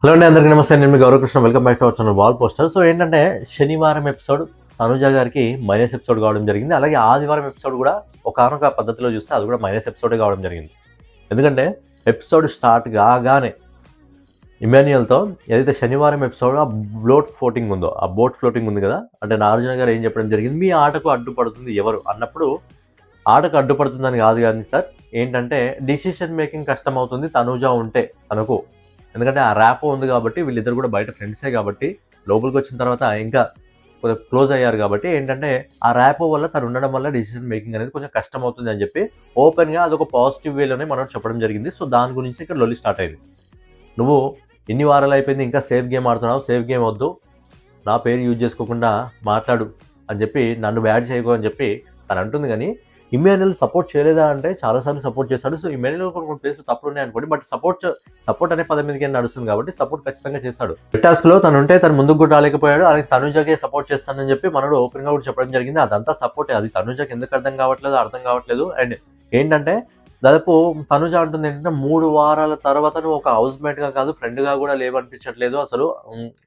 Hello అండి, అందరికీ నమస్తే. నేను మీ Gauravakrishna. Welcome back to our channel wall poster. So ఏంటంటే శనివారం ఎపిసోడ్ తనుజ గారికి మైనస్ ఎపిసోడ్ కావడం జరిగింది. అలాగే ఆదివారం ఎపిసోడ్ కూడా ఒకానొక పద్ధతిలో చూస్తే అది కూడా మైనస్ ఎపిసోడే కావడం జరిగింది. ఎందుకంటే ఎపిసోడ్ స్టార్ట్ కాగానే ఇమాన్యుయల్తో ఏదైతే శనివారం ఎపిసోడ్ ఆ బోట్ ఫ్లోటింగ్ ఉందో, ఆ బోట్ ఫ్లోటింగ్ ఉంది కదా, అంటే నాగార్జున గారు ఏం చెప్పడం జరిగింది, మీ ఆటకు అడ్డుపడుతుంది ఎవరు అన్నప్పుడు, ఆటకు అడ్డుపడుతుందని కాదు కానీ సార్, ఏంటంటే డిసిషన్ మేకింగ్ కష్టం అవుతుంది తనుజ ఉంటే తనకు. ఎందుకంటే ఆ ర్యాప్ ఉంది కాబట్టి, వీళ్ళిద్దరు కూడా బయట ఫ్రెండ్సే కాబట్టి, లోపలికి వచ్చిన తర్వాత ఇంకా కొంచెం క్లోజ్ అయ్యారు కాబట్టి ఏంటంటే ఆ ర్యాప్ వల్ల తను ఉండడం వల్ల డిసిషన్ మేకింగ్ అనేది కొంచెం కష్టం అవుతుంది అని చెప్పి ఓపెన్గా అదొక పాజిటివ్ వేలోనే మనం చెప్పడం జరిగింది. సో దాని గురించి ఇక్కడ లొల్లి స్టార్ట్ అయింది. నువ్వు ఇన్ని వారాలు అయిపోయింది, ఇంకా సేఫ్ గేమ్ ఆడుతున్నావు, సేఫ్ గేమ్ వద్దు, నా పేరు యూజ్ చేసుకోకుండా మాట్లాడు అని చెప్పి, నన్ను బ్యాడ్ చేయకు అని చెప్పి తను అంటుంది. కానీ ఇమాన్యుయల్ సపోర్ట్ చేయలేదా అంటే చాలాసార్లు సపోర్ట్ చేశాడు. సో ఇమాన్యుయల్ కొన్ని ప్లేస్లో తప్పులు ఉన్నాయి అనుకోండి, బట్ సపోర్ట్ అనే పదం మీదకి నడుస్తుంది కాబట్టి సపోర్ట్ ఖచ్చితంగా చేశాడు. టాస్క్ లో తను ఉంటే తను ముందుకు కూడా రాలేకపోయాడు. అది తనుజకే సపోర్ట్ చేస్తానని చెప్పి మనడు ఓపెన్ గా కూడా చెప్పడం జరిగింది. అదంతా సపోర్టే, అది తనుజకి ఎందుకు అర్థం కావట్లేదు. అండ్ ఏంటంటే దాదాపు తనుజ అంటుంది ఏంటంటే 3 వారాల తర్వాత నువ్వు ఒక హౌస్ మేట్ గా కాదు, ఫ్రెండ్ గా కూడా లేవనిపించట్లేదు, అసలు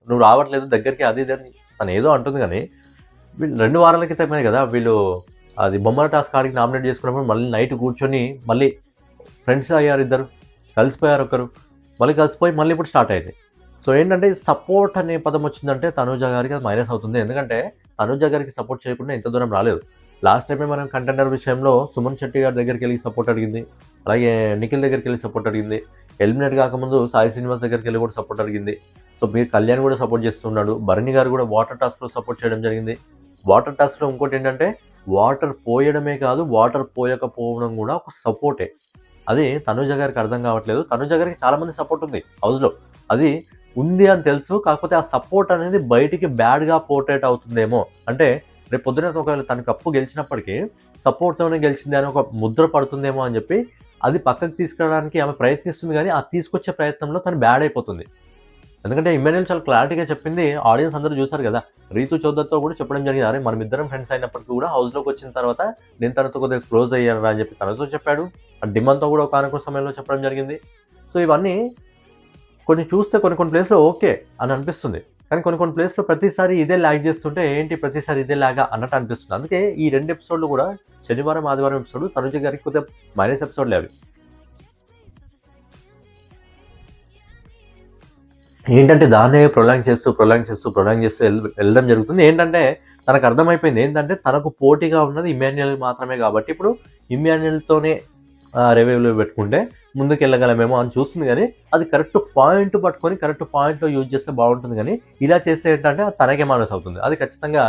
నువ్వు రావట్లేదు దగ్గరికి, అది ఇది తను ఏదో అంటుంది. కానీ వీళ్ళు 2 వారాల క్రితమే కదా వీళ్ళు అది బొమ్మల టాస్క్ ఆడికి నామినేట్ చేసుకున్నప్పుడు మళ్ళీ నైట్ కూర్చొని మళ్ళీ ఫ్రెండ్స్ అయ్యారు, ఇద్దరు కలిసిపోయారు, ఒకరు మళ్ళీ కలిసిపోయి మళ్ళీ ఇప్పుడు స్టార్ట్ అయింది. సో ఏంటంటే సపోర్ట్ అనే పదం వచ్చిందంటే తనుజ గారికి అది మైనస్ అవుతుంది. ఎందుకంటే తనుజ గారికి సపోర్ట్ చేయకుండా ఇంత దూరం రాలేదు. లాస్ట్ టైమే మనం కంటెండర్ విషయంలో సుమన్ శెట్టి గారి దగ్గరికి వెళ్ళి సపోర్ట్ అడిగింది, అలాగే నిఖిల్ దగ్గరికి వెళ్ళి సపోర్ట్ అడిగింది, ఎలిమినేట్ కాకముందు సాయి శ్రీనివాస్ దగ్గరికి వెళ్ళి కూడా సపోర్ట్ అడిగింది. సో మీరు కళ్యాణ్ కూడా సపోర్ట్ చేస్తున్నాడు, భరణి గారు కూడా వాటర్ టాస్క్లో సపోర్ట్ చేయడం జరిగింది. వాటర్ టాస్క్లో ఇంకోటి ఏంటంటే వాటర్ పోయడమే కాదు, వాటర్ పోయకపోవడం కూడా ఒక సపోర్టే. అది తనుజ గారికి అర్థం కావట్లేదు. తనుజ గారికి చాలామంది సపోర్ట్ ఉంది హౌస్లో, అది ఉంది అని తెలుసు. కాకపోతే ఆ సపోర్ట్ అనేది బయటికి బ్యాడ్గా పోర్ట్రేట్ అవుతుందేమో, అంటే రేపు పొద్దున ఒకవేళ తన కప్పు గెలిచినప్పటికీ సపోర్ట్తోనే గెలిచింది అని ఒక ముద్ర పడుతుందేమో అని చెప్పి అది పక్కకు తీసుకురావడానికి ఆమె ప్రయత్నిస్తుంది. కానీ ఆ తీసుకొచ్చే ప్రయత్నంలో తను బ్యాడ్ అయిపోతుంది. ఎందుకంటే ఇమాన్యుయల్ చాలా క్లారిటీగా చెప్పింది, ఆడియన్స్ అందరూ చూసారు కదా. రీతు చౌదరితో కూడా చెప్పడం జరిగింది, అరే మనమిద్దరం ఫ్రెండ్స్ అయినప్పటికీ కూడా హౌస్లోకి వచ్చిన తర్వాత నేను తనతో కొద్దిగా క్లోజ్ అయ్యాను అని చెప్పి తనతో చెప్పాడు. డిమాన్తో కూడా ఒక సమయంలో చెప్పడం జరిగింది. సో ఇవన్నీ కొన్ని చూస్తే కొన్ని ప్లేస్లో ఓకే అని అనిపిస్తుంది. కానీ కొన్ని ప్లేస్లో ప్రతిసారి ఇదే ల్యాగ్ చేస్తుంటే ఏంటి ప్రతిసారి ఇదే ల్యాగా అన్నట్టు అనిపిస్తుంది. అందుకే ఈ 2 ఎపిసోడ్లు కూడా శనివారం ఆదివారం ఎపిసోడ్ తనుజ గారికి కొద్దిగా మైనస్ ఎపిసోడ్లే అవి. ఏంటంటే దాన్నే ప్రొలాంగ్ చేస్తూ వెళ్ళడం జరుగుతుంది. ఏంటంటే తనకు అర్థమైపోయింది ఏంటంటే తనకు పోటీగా ఉన్నది ఇమాన్యుయల్ మాత్రమే కాబట్టి ఇప్పుడు ఇమాన్యుయల్తోనే రివ్యూలో పెట్టుకుంటే ముందుకు వెళ్ళగలమేమో అని చూస్తుంది. కానీ అది కరెక్ట్ పాయింట్ పట్టుకొని కరెక్ట్ పాయింట్లో యూజ్ చేస్తే బాగుంటుంది. కానీ ఇలా చేస్తే ఏంటంటే తనకే మైనస్ అవుతుంది. అది ఖచ్చితంగా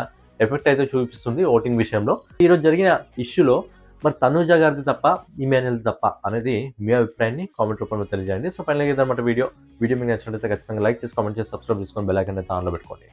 ఎఫెక్ట్ అయితే చూపిస్తుంది ఓటింగ్ విషయంలో. ఈరోజు జరిగిన ఇష్యూలో మరి తనుజ గారిది తప్ప ఇమాన్యుయల్ది తప్ప అనేది మీ అభిప్రాయాన్ని కామెంట్ రూపంలో తెలియజేయండి. సో ఫైనల్గా ఇదన్నమాట వీడియో మీకు నచ్చినట్లయితే ఖచ్చితంగా లైక్ చేసి కామెంట్ చేసి సబ్స్క్రైబ్ చేసుకొని బెల్ ఐకాన్ అయితే ఆన్లో పెట్టుకోండి.